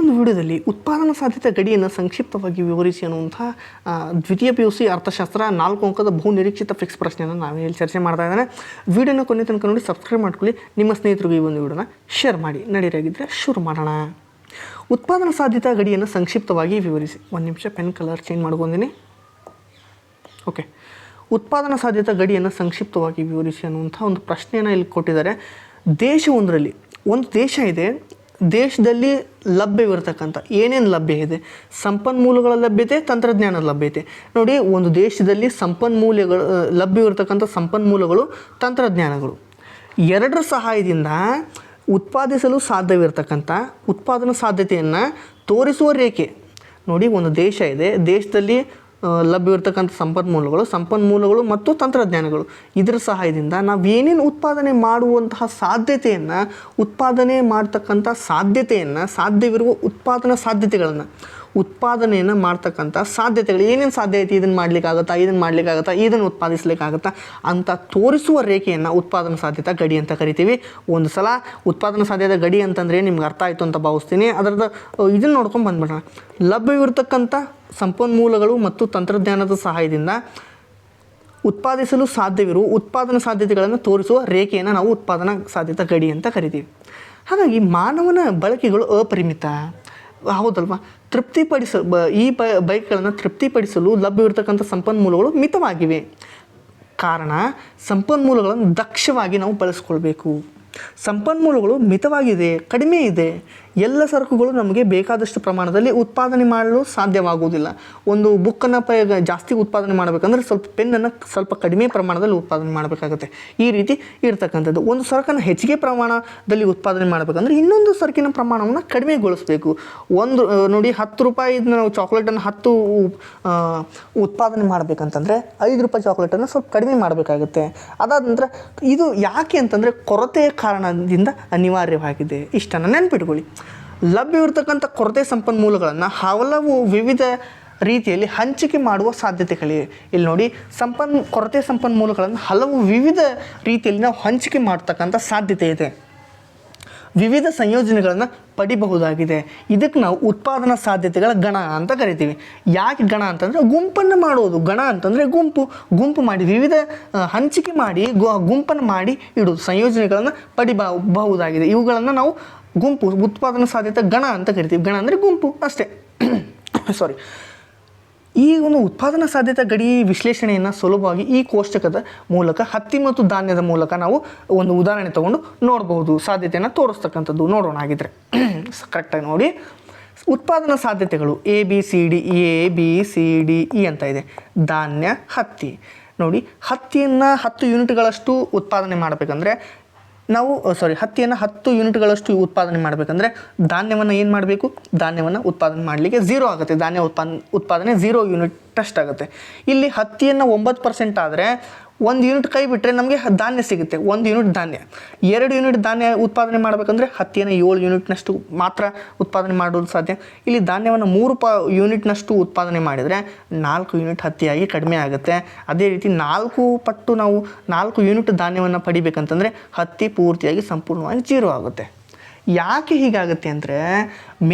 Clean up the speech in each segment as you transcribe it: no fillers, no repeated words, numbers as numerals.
ಒಂದು ವಿಡಿಯೋದಲ್ಲಿ ಉತ್ಪಾದನಾ ಸಾಧ್ಯತೆ ಗಡಿಯನ್ನು ಸಂಕ್ಷಿಪ್ತವಾಗಿ ವಿವರಿಸಿ ಅನ್ನುವಂಥ ದ್ವಿತೀಯ PUC ಅರ್ಥಶಾಸ್ತ್ರ 4 ಅಂಕದ ಬಹು ನಿರೀಕ್ಷಿತ ಫಿಕ್ಸ್ ಪ್ರಶ್ನೆಯನ್ನು ನಾನು ಇಲ್ಲಿ ಚರ್ಚೆ ಮಾಡ್ತಾ ಇದ್ದೇನೆ. ವಿಡಿಯೋನ ಕೊನೆ ತನಕ ನೋಡಿ ಸಬ್ಸ್ಕ್ರೈಬ್ ಮಾಡ್ಕೊಳ್ಳಿ, ನಿಮ್ಮ ಸ್ನೇಹಿತರಿಗೆ ಈ ಒಂದು ವಿಡಿಯೋನ ಶೇರ್ ಮಾಡಿ. ನಡೀರಾಗಿದ್ದರೆ ಶುರು ಮಾಡೋಣ. ಉತ್ಪಾದನಾ ಸಾಧ್ಯತಾ ಗಡಿಯನ್ನು ಸಂಕ್ಷಿಪ್ತವಾಗಿ ವಿವರಿಸಿ. ಒಂದು ನಿಮಿಷ ಪೆನ್ ಕಲರ್ ಚೇಂಜ್ ಮಾಡ್ಕೊಂಡಿನಿ. ಓಕೆ, ಉತ್ಪಾದನಾ ಸಾಧ್ಯತಾ ಗಡಿಯನ್ನು ಸಂಕ್ಷಿಪ್ತವಾಗಿ ವಿವರಿಸಿ ಅನ್ನುವಂಥ ಒಂದು ಪ್ರಶ್ನೆಯನ್ನು ಇಲ್ಲಿ ಕೊಟ್ಟಿದ್ದಾರೆ. ದೇಶವೊಂದರಲ್ಲಿ ಒಂದು ದೇಶ ಇದೆ, ದೇಶದಲ್ಲಿ ಲಭ್ಯವಿರತಕ್ಕಂಥ ಏನೇನು ಲಭ್ಯ ಇದೆ, ಸಂಪನ್ಮೂಲಗಳ ಲಭ್ಯತೆ, ತಂತ್ರಜ್ಞಾನದ ಲಭ್ಯತೆ. ನೋಡಿ, ಒಂದು ದೇಶದಲ್ಲಿ ಲಭ್ಯವಿರತಕ್ಕಂಥ ಸಂಪನ್ಮೂಲಗಳು, ತಂತ್ರಜ್ಞಾನಗಳು ಎರಡರ ಸಹಾಯದಿಂದ ಉತ್ಪಾದಿಸಲು ಸಾಧ್ಯವಿರತಕ್ಕಂಥ ಉತ್ಪಾದನಾ ಸಾಧ್ಯತೆಯನ್ನು ತೋರಿಸುವ ರೇಖೆ. ನೋಡಿ, ಒಂದು ದೇಶ ಇದೆ, ದೇಶದಲ್ಲಿ ಲಭ್ಯವಿರ್ತಕ್ಕಂಥ ಸಂಪನ್ಮೂಲಗಳು ಮತ್ತು ತಂತ್ರಜ್ಞಾನಗಳು, ಇದರ ಸಹಾಯದಿಂದ ನಾವು ಏನೇನು ಉತ್ಪಾದನೆ ಮಾಡುವಂತಹ ಸಾಧ್ಯತೆಯನ್ನು, ಉತ್ಪಾದನೆ ಮಾಡ್ತಕ್ಕಂಥ ಸಾಧ್ಯವಿರುವ ಉತ್ಪಾದನಾ ಉತ್ಪಾದನೆಯನ್ನು ಮಾಡ್ತಕ್ಕಂಥ ಸಾಧ್ಯತೆಗಳು ಏನೇನು ಸಾಧ್ಯ ಐತಿ, ಇದನ್ನು ಮಾಡಲಿಕ್ಕಾಗುತ್ತಾ, ಇದನ್ನು ಉತ್ಪಾದಿಸಲಿಕ್ಕಾಗುತ್ತಾ ಅಂತ ತೋರಿಸುವ ರೇಖೆಯನ್ನು ಉತ್ಪಾದನಾ ಸಾಧ್ಯತಾ ಗಡಿ ಅಂತ ಕರಿತೀವಿ. ಒಂದು ಸಲ ಉತ್ಪಾದನಾ ಸಾಧ್ಯತಾ ಗಡಿ ಅಂತಂದರೆ ನಿಮ್ಗೆ ಅರ್ಥ ಆಯಿತು ಅಂತ ಭಾವಿಸ್ತೀನಿ. ಅದರದ್ದು ಇದನ್ನು ನೋಡ್ಕೊಂಡು ಬಂದ್ಬಿಡೋಣ. ಲಭ್ಯವಿರ್ತಕ್ಕಂಥ ಸಂಪನ್ಮೂಲಗಳು ಮತ್ತು ತಂತ್ರಜ್ಞಾನದ ಸಹಾಯದಿಂದ ಉತ್ಪಾದಿಸಲು ಸಾಧ್ಯವಿರುವ ಉತ್ಪಾದನಾ ಸಾಧ್ಯತೆಗಳನ್ನು ತೋರಿಸುವ ರೇಖೆಯನ್ನು ನಾವು ಉತ್ಪಾದನಾ ಸಾಧ್ಯತಾ ಗಡಿ ಅಂತ ಕರಿತೀವಿ. ಹಾಗಾಗಿ ಮಾನವನ ಬಳಕೆಗಳು ಅಪರಿಮಿತ, ಹೌದಲ್ವಾ? ಬೈಕ್ಗಳನ್ನು ತೃಪ್ತಿಪಡಿಸಲು ಲಭ್ಯವಿರತಕ್ಕಂಥ ಸಂಪನ್ಮೂಲಗಳು ಮಿತವಾಗಿವೆ. ಕಾರಣ, ಸಂಪನ್ಮೂಲಗಳನ್ನು ದಕ್ಷವಾಗಿ ನಾವು ಬಳಸ್ಕೊಳ್ಬೇಕು. ಸಂಪನ್ಮೂಲಗಳು ಮಿತವಾಗಿದೆ, ಕಡಿಮೆ ಇದೆ. ಎಲ್ಲ ಸರಕುಗಳು ನಮಗೆ ಬೇಕಾದಷ್ಟು ಪ್ರಮಾಣದಲ್ಲಿ ಉತ್ಪಾದನೆ ಮಾಡಲು ಸಾಧ್ಯವಾಗುವುದಿಲ್ಲ. ಒಂದು ಬುಕ್ಕನ್ನು ಜಾಸ್ತಿ ಉತ್ಪಾದನೆ ಮಾಡಬೇಕಂದ್ರೆ ಪೆನ್ನನ್ನು ಸ್ವಲ್ಪ ಕಡಿಮೆ ಪ್ರಮಾಣದಲ್ಲಿ ಉತ್ಪಾದನೆ ಮಾಡಬೇಕಾಗುತ್ತೆ. ಈ ರೀತಿ ಇರ್ತಕ್ಕಂಥದ್ದು. ಒಂದು ಸರಕನ್ನು ಹೆಚ್ಚಿಗೆ ಪ್ರಮಾಣದಲ್ಲಿ ಉತ್ಪಾದನೆ ಮಾಡಬೇಕಂದ್ರೆ ಇನ್ನೊಂದು ಸರಕಿನ ಪ್ರಮಾಣವನ್ನು ಕಡಿಮೆಗೊಳಿಸಬೇಕು. ನೋಡಿ, 10 ರೂಪಾಯಿನ ನಾವು ಚಾಕ್ಲೇಟನ್ನು 10 ಉತ್ಪಾದನೆ ಮಾಡಬೇಕಂತಂದರೆ 5 ರೂಪಾಯಿ ಚಾಕ್ಲೇಟನ್ನು ಸ್ವಲ್ಪ ಕಡಿಮೆ ಮಾಡಬೇಕಾಗುತ್ತೆ. ಅದಾದ ನಂತರ ಇದು ಯಾಕೆ ಅಂತಂದರೆ ಕೊರತೆಯ ಕಾರಣದಿಂದ ಅನಿವಾರ್ಯವಾಗಿದೆ. ಇಷ್ಟನ್ನು ನೆನಪಿಟ್ಕೊಳ್ಳಿ. ಲಭ್ಯವಿರ್ತಕ್ಕಂಥ ಕೊರತೆ ಸಂಪನ್ಮೂಲಗಳನ್ನು ಹಲವು ವಿವಿಧ ರೀತಿಯಲ್ಲಿ ಹಂಚಿಕೆ ಮಾಡುವ ಸಾಧ್ಯತೆಗಳಿವೆ. ಇಲ್ಲಿ ನೋಡಿ, ಕೊರತೆ ಸಂಪನ್ಮೂಲಗಳನ್ನು ಹಲವು ವಿವಿಧ ರೀತಿಯಲ್ಲಿ ನಾವು ಹಂಚಿಕೆ ಮಾಡ್ತಕ್ಕಂಥ ಸಾಧ್ಯತೆ ಇದೆ. ವಿವಿಧ ಸಂಯೋಜನೆಗಳನ್ನು ಪಡಿಬಹುದಾಗಿದೆ. ಇದಕ್ಕೆ ನಾವು ಉತ್ಪಾದನಾ ಸಾಧ್ಯತೆಗಳ ಗಣ ಅಂತ ಕರಿತೀವಿ. ಯಾಕೆ ಗಣ ಅಂತಂದರೆ ಗುಂಪನ್ನು ಮಾಡೋದು. ಗಣ ಅಂತಂದರೆ ಗುಂಪು ಮಾಡಿ, ವಿವಿಧ ಹಂಚಿಕೆ ಮಾಡಿ ಗುಂಪನ್ನು ಮಾಡಿ ಇಡೋದು, ಸಂಯೋಜನೆಗಳನ್ನು ಪಡಿಬಹುದಾಗಿದೆ. ಇವುಗಳನ್ನು ನಾವು ಉತ್ಪಾದನಾ ಸಾಧ್ಯತೆ ಗಣ ಅಂತ ಕರಿತೀವಿ. ಗಣ ಅಂದರೆ ಗುಂಪು ಅಷ್ಟೇ. ಸಾರಿ. ಈ ಒಂದು ಉತ್ಪಾದನಾ ಸಾಧ್ಯತಾ ಗಡಿ ವಿಶ್ಲೇಷಣೆಯನ್ನು ಸುಲಭವಾಗಿ ಈ ಕೋಷ್ಟಕದ ಮೂಲಕ, ಹತ್ತಿ ಮತ್ತು ಧಾನ್ಯದ ಮೂಲಕ ನಾವು ಒಂದು ಉದಾಹರಣೆ ತಗೊಂಡು ನೋಡ್ಬೋದು. ಸಾಧ್ಯತೆಯನ್ನು ತೋರಿಸ್ತಕ್ಕಂಥದ್ದು ನೋಡೋಣ. ಆಗಿದ್ರೆ ಕರೆಕ್ಟಾಗಿ ನೋಡಿ. ಉತ್ಪಾದನಾ ಸಾಧ್ಯತೆಗಳು ABCDE ಅಂತ ಇದೆ. ಧಾನ್ಯ, ಹತ್ತಿ. ನೋಡಿ, ಹತ್ತಿಯನ್ನು 10 ಯೂನಿಟ್ಗಳಷ್ಟು ಉತ್ಪಾದನೆ ಮಾಡಬೇಕಂದ್ರೆ ಹತ್ತಿಯನ್ನು 10 ಯೂನಿಟ್ಗಳಷ್ಟು ಉತ್ಪಾದನೆ ಮಾಡಬೇಕಂದ್ರೆ ಧಾನ್ಯವನ್ನು ಏನು ಮಾಡಬೇಕು? ಧಾನ್ಯವನ್ನು ಉತ್ಪಾದನೆ ಮಾಡಲಿಕ್ಕೆ 0 ಆಗುತ್ತೆ. ಧಾನ್ಯ ಉತ್ಪಾದನೆ 0 ಯೂನಿಟ್ ಅಷ್ಟಾಗುತ್ತೆ. ಇಲ್ಲಿ ಹತ್ತಿಯನ್ನು 9% ಆದರೆ 1 ಯೂನಿಟ್ ಕೈ ಬಿಟ್ಟರೆ ನಮಗೆ ಧಾನ್ಯ ಸಿಗುತ್ತೆ. 1 ಯೂನಿಟ್ ಧಾನ್ಯ. 2 ಯೂನಿಟ್ ಧಾನ್ಯ ಉತ್ಪಾದನೆ ಮಾಡಬೇಕಂದ್ರೆ ಹತ್ತಿಯನ್ನು 7 ಯೂನಿಟ್ನಷ್ಟು ಮಾತ್ರ ಉತ್ಪಾದನೆ ಮಾಡೋದು ಸಾಧ್ಯ. ಇಲ್ಲಿ ಧಾನ್ಯವನ್ನು 3 ಯೂನಿಟ್ನಷ್ಟು ಉತ್ಪಾದನೆ ಮಾಡಿದರೆ 4 ಯೂನಿಟ್ ಹತ್ತಿಯಾಗಿ ಕಡಿಮೆ ಆಗುತ್ತೆ. ಅದೇ ರೀತಿ 4 ಪಟ್ಟು ನಾವು 4 ಯೂನಿಟ್ ಧಾನ್ಯವನ್ನು ಪಡಿಬೇಕಂತಂದರೆ ಹತ್ತಿ ಪೂರ್ತಿಯಾಗಿ ಸಂಪೂರ್ಣವಾಗಿ 0 ಆಗುತ್ತೆ. ಯಾಕೆ ಹೀಗಾಗುತ್ತೆ ಅಂದರೆ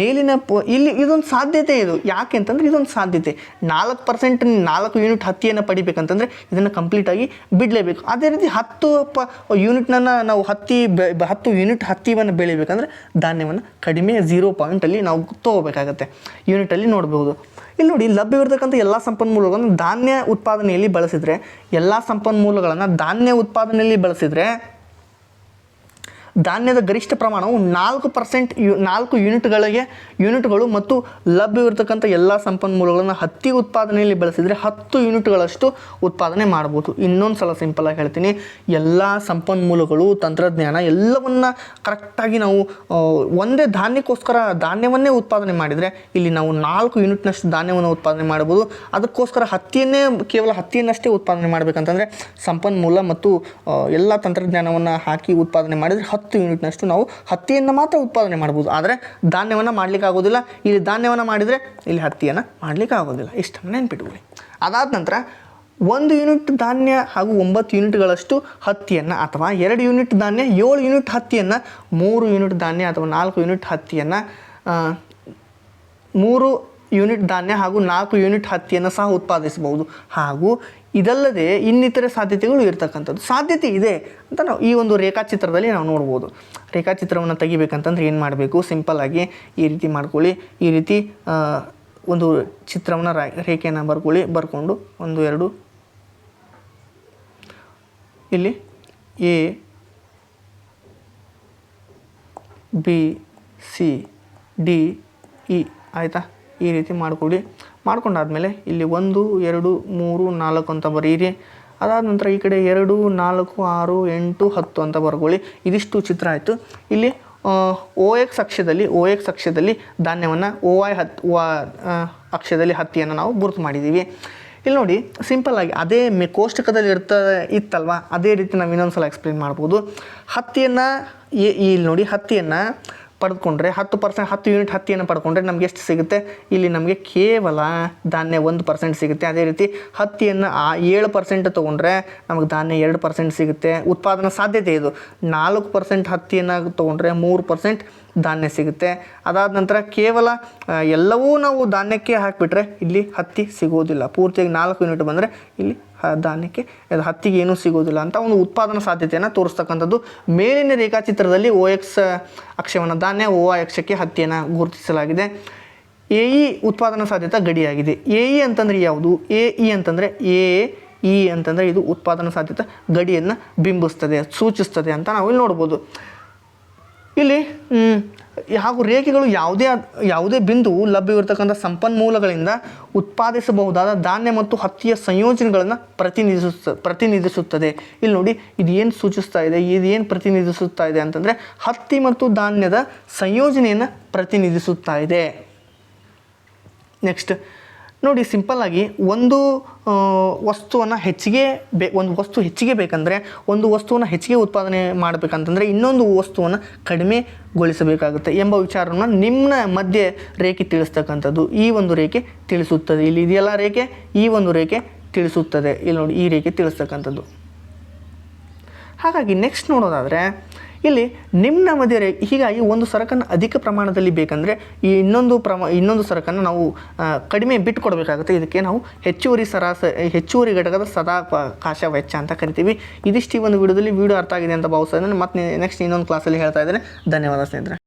ಇಲ್ಲಿ ಇದೊಂದು ಸಾಧ್ಯತೆ. ಇದು ಯಾಕೆ ಅಂತಂದರೆ ಇದೊಂದು ಸಾಧ್ಯತೆ. 4% 4 ಯೂನಿಟ್ ಹತ್ತಿಯನ್ನು ಪಡಿಬೇಕಂತಂದರೆ ಇದನ್ನು ಕಂಪ್ಲೀಟಾಗಿ ಬಿಡಲೇಬೇಕು. ಅದೇ ರೀತಿ 10 ಯೂನಿಟ್ನನ್ನು ನಾವು 10 ಯೂನಿಟ್ ಹತ್ತಿಯನ್ನು ಬೆಳಿಬೇಕಂದ್ರೆ ಧಾನ್ಯವನ್ನು ಕಡಿಮೆ 0 ಪಾಯಿಂಟಲ್ಲಿ ನಾವು ತೊಗೋಬೇಕಾಗತ್ತೆ. ಯೂನಿಟಲ್ಲಿ ನೋಡ್ಬೋದು. ಇಲ್ಲಿ ನೋಡಿ, ಲಭ್ಯವಿರತಕ್ಕಂಥ ಎಲ್ಲ ಸಂಪನ್ಮೂಲಗಳನ್ನು ಧಾನ್ಯ ಉತ್ಪಾದನೆಯಲ್ಲಿ ಬಳಸಿದರೆ ಧಾನ್ಯದ ಗರಿಷ್ಠ ಪ್ರಮಾಣವು 4% ಯೂನಿಟ್ಗಳು ಮತ್ತು ಲಭ್ಯವಿರತಕ್ಕಂಥ ಎಲ್ಲ ಸಂಪನ್ಮೂಲಗಳನ್ನು ಹತ್ತಿ ಉತ್ಪಾದನೆಯಲ್ಲಿ ಬಳಸಿದರೆ 10 ಯೂನಿಟ್ಗಳಷ್ಟು ಉತ್ಪಾದನೆ ಮಾಡ್ಬೋದು. ಇನ್ನೊಂದು ಸಲ ಸಿಂಪಲಾಗಿ ಹೇಳ್ತೀನಿ, ಎಲ್ಲ ಸಂಪನ್ಮೂಲಗಳು, ತಂತ್ರಜ್ಞಾನ ಎಲ್ಲವನ್ನು ಕರೆಕ್ಟಾಗಿ ನಾವು ಒಂದೇ ಧಾನ್ಯಕ್ಕೋಸ್ಕರ ಧಾನ್ಯವನ್ನೇ ಉತ್ಪಾದನೆ ಮಾಡಿದರೆ ಇಲ್ಲಿ ನಾವು 4 ಯೂನಿಟ್ನಷ್ಟು ಧಾನ್ಯವನ್ನು ಉತ್ಪಾದನೆ ಮಾಡ್ಬೋದು. ಅದಕ್ಕೋಸ್ಕರ ಕೇವಲ ಹತ್ತಿಯನ್ನಷ್ಟೇ ಉತ್ಪಾದನೆ ಮಾಡಬೇಕಂತಂದರೆ ಸಂಪನ್ಮೂಲ ಮತ್ತು ಎಲ್ಲ ತಂತ್ರಜ್ಞಾನವನ್ನು ಹಾಕಿ ಉತ್ಪಾದನೆ ಮಾಡಿದರೆ 10 ಯೂನಿಟ್ನಷ್ಟು ನಾವು ಹತ್ತಿಯನ್ನು ಮಾತ್ರ ಉತ್ಪಾದನೆ ಮಾಡ್ಬೋದು. ಆದರೆ ಧಾನ್ಯವನ್ನು ಮಾಡಲಿಕ್ಕೆ ಆಗೋದಿಲ್ಲ. ಇಲ್ಲಿ ಧಾನ್ಯವನ್ನು ಮಾಡಿದರೆ ಇಲ್ಲಿ ಹತ್ತಿಯನ್ನು ಮಾಡಲಿಕ್ಕೆ ಆಗೋದಿಲ್ಲ. ಇಷ್ಟನ್ನು ನೆನ್ಪಿಟ್ಕೊಳ್ಳಿ. ಅದಾದ ನಂತರ 1 ಯೂನಿಟ್ ಧಾನ್ಯ ಹಾಗೂ 9 ಯೂನಿಟ್ಗಳಷ್ಟು ಹತ್ತಿಯನ್ನು, ಅಥವಾ 2 ಯೂನಿಟ್ ಧಾನ್ಯ 7 ಯೂನಿಟ್ ಹತ್ತಿಯನ್ನು, 3 ಯೂನಿಟ್ ಧಾನ್ಯ ಅಥವಾ 4 ಯೂನಿಟ್ ಹತ್ತಿಯನ್ನು 3 ಯೂನಿಟ್ ಧಾನ್ಯ ಹಾಗೂ 4 ಯೂನಿಟ್ ಹತ್ತಿಯನ್ನು ಸಹ ಉತ್ಪಾದಿಸಬಹುದು. ಹಾಗೂ ಇದಲ್ಲದೆ ಇನ್ನಿತರೆ ಸಾಧ್ಯತೆಗಳು ಇರ್ತಕ್ಕಂಥದ್ದು ಸಾಧ್ಯತೆ ಇದೆ ಅಂತ ನಾವು ಈ ಒಂದು ರೇಖಾಚಿತ್ರದಲ್ಲಿ ನಾವು ನೋಡ್ಬೋದು. ರೇಖಾಚಿತ್ರವನ್ನು ತೆಗಿಬೇಕಂತಂದ್ರೆ ಏನು ಮಾಡಬೇಕು, ಸಿಂಪಲ್ಲಾಗಿ ಈ ರೀತಿ ಮಾಡ್ಕೊಳ್ಳಿ. ಈ ರೀತಿ ಒಂದು ಚಿತ್ರವನ್ನು ರೇಖೆಯನ್ನು ಬರ್ಕೊಂಡು 1 2 ಇಲ್ಲಿ A B C D E ಆಯಿತಾ, ಈ ರೀತಿ ಮಾಡ್ಕೊಂಡಾದ್ಮೇಲೆ ಇಲ್ಲಿ 1 2 3 4 ಅಂತ ಬರೀರಿ. ಅದಾದ ನಂತರ ಈ ಕಡೆ 2 4 6 8 10 ಅಂತ ಬರ್ಕೊಳ್ಳಿ. ಇದಿಷ್ಟು ಚಿತ್ರ ಆಯಿತು. ಇಲ್ಲಿ ಓ ಎಕ್ಸ್ ಅಕ್ಷದಲ್ಲಿ ಧಾನ್ಯವನ್ನು ಅಕ್ಷದಲ್ಲಿ ಹತ್ತಿಯನ್ನು ನಾವು ಗುರುತು ಮಾಡಿದ್ದೀವಿ. ಇಲ್ಲಿ ನೋಡಿ ಸಿಂಪಲ್ಲಾಗಿ ಅದೇ ಕೋಷ್ಟಕದಲ್ಲಿ ಇತ್ತಲ್ವ, ಅದೇ ರೀತಿ ನಾವು ಇನ್ನೊಂದು ಸಲ ಎಕ್ಸ್ಪ್ಲೇನ್ ಮಾಡ್ಬೋದು. ಹತ್ತಿಯನ್ನು ಇಲ್ಲಿ ನೋಡಿ, ಹತ್ತಿಯನ್ನು ಪಡೆದುಕೊಂಡ್ರೆ 10% ಯೂನಿಟ್ ಹತ್ತಿಯನ್ನು ಪಡ್ಕೊಂಡ್ರೆ ನಮಗೆ ಎಷ್ಟು ಸಿಗುತ್ತೆ, ಇಲ್ಲಿ ನಮಗೆ ಕೇವಲ ಧಾನ್ಯ 1% ಸಿಗುತ್ತೆ. ಅದೇ ರೀತಿ ಹತ್ತಿಯನ್ನು 7% ತೊಗೊಂಡ್ರೆ ನಮಗೆ ಧಾನ್ಯ 2% ಸಿಗುತ್ತೆ. ಉತ್ಪಾದನಾ ಸಾಧ್ಯತೆ ಇದು. 4% ಹತ್ತಿಯನ್ನು ತೊಗೊಂಡ್ರೆ 3% ಧಾನ್ಯ ಸಿಗುತ್ತೆ. ಅದಾದ ನಂತರ ಕೇವಲ ಎಲ್ಲವೂ ನಾವು ಧಾನ್ಯಕ್ಕೆ ಹಾಕಿಬಿಟ್ರೆ ಇಲ್ಲಿ ಹತ್ತಿ ಸಿಗೋದಿಲ್ಲ. ಪೂರ್ತಿಯಾಗಿ 4 ಯೂನಿಟ್ ಬಂದರೆ ಇಲ್ಲಿ ಧಾನ್ಯಕ್ಕೆ ಹತ್ತಿಗೆ ಏನೂ ಸಿಗೋದಿಲ್ಲ ಅಂತ ಒಂದು ಉತ್ಪಾದನಾ ಸಾಧ್ಯತೆಯನ್ನು ತೋರಿಸ್ತಕ್ಕಂಥದ್ದು. ಮೇಲಿನ ರೇಖಾಚಿತ್ರದಲ್ಲಿ ಓ ಎಕ್ಸ್ ಅಕ್ಷವನ್ನು ಧಾನ್ಯ, ಓ ವೈ ಅಕ್ಷಕ್ಕೆ ಹತ್ತಿಯನ್ನು ಗುರುತಿಸಲಾಗಿದೆ. ಎ ಇ ಉತ್ಪಾದನಾ ಸಾಧ್ಯತೆ ಗಡಿಯಾಗಿದೆ. ಎ ಇ ಅಂತಂದರೆ ಯಾವುದು, ಎ ಇ ಅಂತಂದರೆ ಇದು ಉತ್ಪಾದನಾ ಸಾಧ್ಯತೆ ಗಡಿಯನ್ನು ಬಿಂಬಿಸ್ತದೆ, ಸೂಚಿಸ್ತದೆ ಅಂತ ನಾವು ಇಲ್ಲಿ ನೋಡ್ಬೋದು. ಇಲ್ಲಿ ಹಾಗೂ ರೇಖೆಗಳು ಯಾವುದೇ ಬಿಂದುವು ಲಭ್ಯವಿರತಕ್ಕಂಥ ಸಂಪನ್ಮೂಲಗಳಿಂದ ಉತ್ಪಾದಿಸಬಹುದಾದ ಧಾನ್ಯ ಮತ್ತು ಹತ್ತಿಯ ಸಂಯೋಜನೆಗಳನ್ನು ಪ್ರತಿನಿಧಿಸುತ್ತದೆ. ಇಲ್ಲಿ ನೋಡಿ, ಇದು ಏನು ಸೂಚಿಸ್ತಾ ಇದೆ, ಇದು ಏನು ಪ್ರತಿನಿಧಿಸುತ್ತಾ ಇದೆ ಅಂತಂದರೆ ಹತ್ತಿ ಮತ್ತು ಧಾನ್ಯದ ಸಂಯೋಜನೆಯನ್ನು ಪ್ರತಿನಿಧಿಸುತ್ತಾ ಇದೆ. ನೆಕ್ಸ್ಟ್ ನೋಡಿ, ಸಿಂಪಲ್ಲಾಗಿ ಒಂದು ವಸ್ತುವನ್ನು ಹೆಚ್ಚಿಗೆ ಬೇಕಂದರೆ ಒಂದು ವಸ್ತುವನ್ನು ಹೆಚ್ಚಿಗೆ ಉತ್ಪಾದನೆ ಮಾಡಬೇಕಂತಂದರೆ ಇನ್ನೊಂದು ವಸ್ತುವನ್ನು ಕಡಿಮೆಗೊಳಿಸಬೇಕಾಗುತ್ತೆ ಎಂಬ ವಿಚಾರವನ್ನು ನಿಮ್ಮ ಮಧ್ಯೆ ರೇಖೆ ತಿಳಿಸ್ತಕ್ಕಂಥದ್ದು ಈ ಒಂದು ರೇಖೆ ತಿಳಿಸುತ್ತದೆ. ಇಲ್ಲಿ ಇದೆಯಲ್ಲ ರೇಖೆ, ಈ ಒಂದು ರೇಖೆ ತಿಳಿಸುತ್ತದೆ. ಇಲ್ಲಿ ನೋಡಿ, ಈ ರೇಖೆ ತಿಳಿಸ್ತಕ್ಕಂಥದ್ದು. ಹಾಗಾಗಿ ನೆಕ್ಸ್ಟ್ ನೋಡೋದಾದರೆ ಇಲ್ಲಿ ನಿಮ್ನ ಮಧ್ಯೆ ಹೀಗಾಗಿ ಒಂದು ಸರಕನ್ನು ಅಧಿಕ ಪ್ರಮಾಣದಲ್ಲಿ ಬೇಕಂದರೆ ಈ ಇನ್ನೊಂದು ಸರಕನ್ನು ನಾವು ಕಡಿಮೆ ಬಿಟ್ಟುಕೊಡಬೇಕಾಗುತ್ತೆ. ಇದಕ್ಕೆ ನಾವು ಹೆಚ್ಚುವರಿ ಘಟಕದ ಸದಾವಕಾಶ ವೆಚ್ಚ ಅಂತ ಕರಿತೀವಿ. ಇದಿಷ್ಟು ಈ ಒಂದು ವಿಡಿಯೋದಲ್ಲಿ ಅರ್ಥ ಆಗಿದೆ ಅಂತ ಭಾವಿಸ್ತಾ ಇದ್ದೇನೆ. ಮತ್ತೆ ನೆಕ್ಸ್ಟ್ ಇನ್ನೊಂದು ಕ್ಲಾಸಲ್ಲಿ ಹೇಳ್ತಾ ಇದ್ದೇನೆ. ಧನ್ಯವಾದ ಸ್ನೇಹಿತರೆ.